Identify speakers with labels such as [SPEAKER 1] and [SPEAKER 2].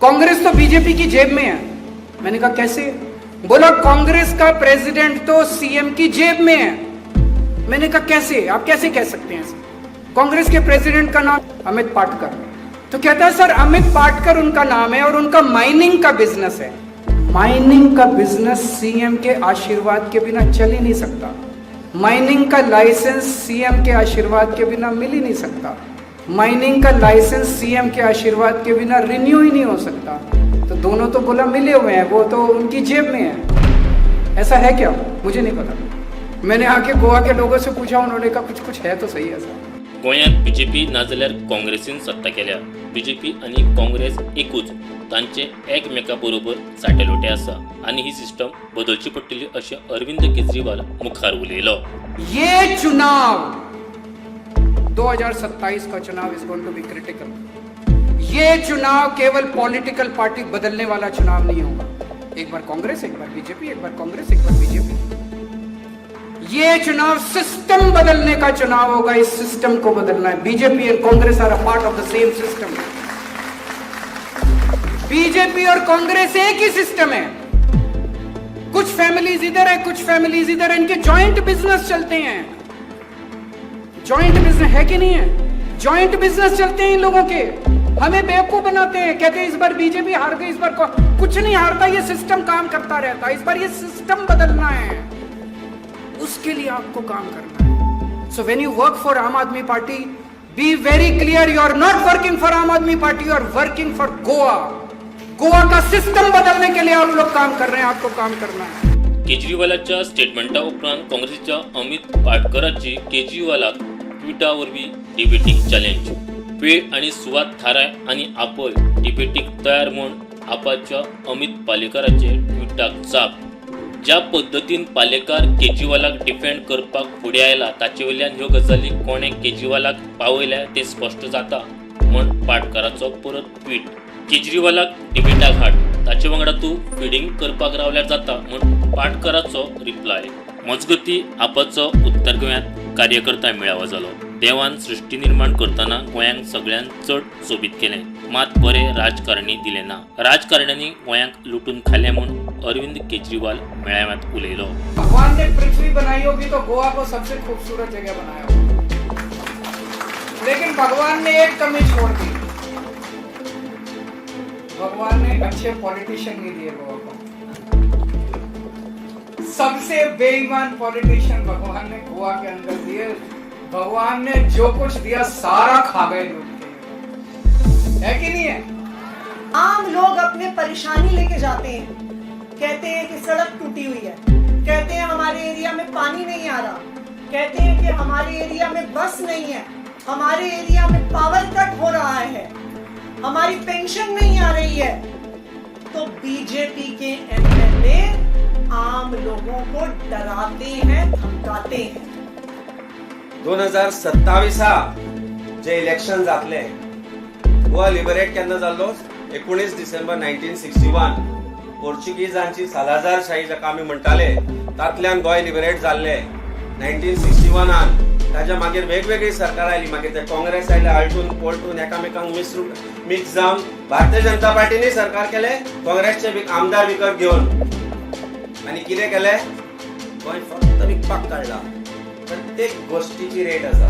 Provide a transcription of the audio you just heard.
[SPEAKER 1] कांग्रेस तो बीजेपी की जेब में है। मैंने कहा कैसे? बोला कांग्रेस का प्रेसिडेंट तो सीएम की जेब में है। मैंने कहा कैसे? आप कैसे कह सकते हैं? कांग्रेस के प्रेसिडेंट का नाम अमित पाटकर। तो कहता है सर अमित पाटकर उनका नाम है और उनका माइनिंग का बिजनेस है। माइनिंग का बिजनेस सीएम के आशीर्वाद के बिना चल ही नहीं सकता। माइनिंग का लाइसेंस सीएम के आशीर्वाद के बिना मिल ही नहीं सकता। माइनिंग का लाइसेंस सीएम के आशीर्वाद के बिना रिन्यू ही नहीं हो सकता। तो दोनों तो बोला मिले हुए हैं, वो तो उनकी जेब में है। ऐसा है क्या? मुझे नहीं पता। मैंने आके गोवा के लोगों से पूछा, उन्होंने कहा कुछ है तो सही ऐसा।
[SPEAKER 2] गोंयांत बीजेपी नाजाल्यार काँग्रेसीन सत्ता केल्या। बीजेपी आणि काँग्रेस एकूच, तांचे एकमेका बरोबर साटेलोटे आसा आणि ही सिस्टम बदलची पडटली अशें अरविंद केजरीवाल मुखार उलयलो।
[SPEAKER 1] ये चुनाव 2027 का चुनाव is going to be critical. ये चुनाव केवल पॉलिटिकल पार्टी बदलने वाला चुनाव नहीं होगा। एक बार कांग्रेस, एक बार बीजेपी, एक बार कांग्रेस, एक बार बीजेपी। ये चुनाव सिस्टम बदलने का चुनाव होगा। इस सिस्टम को बदलना है। बीजेपी और Congress are a part of the same system. BJP और कांग्रेस एक ही सिस्टम है। कुछ फैमिलीज इधर है, कुछ फैमिलीज इधर है। इनके जॉइंट बिजनेस चलते हैं। जॉइंट बिजनेस है कि नहीं है? जॉइंट बिजनेस चलते हैं इन लोगों के। हमें बेवकूफ बनाते हैं, कहते हैं इस बार बीजेपी हार गई, इस बार कुछ नहीं हारता। ये सिस्टम काम करता रहता है। इस बार ये सिस्टम बदलना है, उसके लिए आपको काम करना है। So when you work for Aam Aadmi party, be very clear, you are not working for Aam Aadmi party, you are working for Goa. Goa का सिस्टम बदलने के लिए आप लोग काम कर रहे हैं, आपको काम करना है।
[SPEAKER 2] केजरीवालाच्या स्टेटमेंटा उपरांत काँग्रेसीच्या अमित पाटकराची केजरीवालाक ट्विटावरवीं डिबेटीक चॅलेंज। वेळ आणि सुवात थाराय आनी आपय डिबेटीक तयार म्हूण आपाच्या अमित पालेकराचे ट्विटाक जाप। ज्या पद्दतीन पालेकार केजरीवालाक डिफेंड करपाक फुडें आयला ताचे वयल्यान ह्यो गजाली कोणे केजरीवालाक पावयल्या ते स्पश्ट जाता म्हूण पाटकराचो परत ट्वीट। केजरीवालाक डिबेटाक हाड, ताचे वांगडा तूं फिडींग करपाक रावल्यार जाता म्हूण पाटकराचो रिप्लाय। मजगती आपाचो उत्तर गोंयांत कार्यकर्ता मेळावो जालो। देवान सृश्टी निर्माण करतना गोंयांक सगळ्यांत चड सोबीत केलें, मात बरें राजकारणी दिले ना। राजकारण्यांनी गोंयांक लुटून खालें म्हूण अरविंद केजरीवाल मेळाव्यांत उलयलो।
[SPEAKER 1] भगवान ने पृथ्वी बनाई होगी तो गोवा को सबसे खूबसूरत जगह बनाया होगा, लेकिन भगवान ने एक कमी छोड़ दी। भगवान ने अच्छे पॉलिटिशियन नहीं दिए गोवा को। सबसे बेईमान पॉलिटिशियन भगवान ने गोवा के अंदर दिए। भगवान ने जो कुछ दिया सारा खा गए लोग, है कि नहीं है?
[SPEAKER 3] आम लोग अपने परेशानी लेके जाते हैं, कहते हैं कि सड़क टूटी हुई है, कहते हैं हमारे एरिया में पानी नहीं आ रहा, कहते हैं कि हमारे एरिया में बस नहीं है, हमारे एरिया में पावर कट हो रहा है, हमारी पेंशन नहीं आ रही है। तो बीजेपी के एमएलए आम लोगों को डराते हैं, धमकाते हैं।
[SPEAKER 4] 2027 जे इलेक्शन जातले, गोवा लिबरेट केन्ना जाल्लो? 19 डिसेंबर 1961। पोर्चुगीजांची सालाजारशाही जाका आमी म्हणटाले, तातल्यान गोंय लिबरेट जाल्ले 1961। ताच्या मागीर वेगवेगळी सरकार आयली, मागीर ते काँग्रेस आयले, आलटून पलटून एकामेकांक मिक्स जावन भारतीय जनता पार्टीने सरकार केले, काँग्रेसचे आमदार विकत घेवन। आनी कितें केलें? गोंय फक्त विकपाक काडला। प्रत्येक गोष्टीची रेट आसा।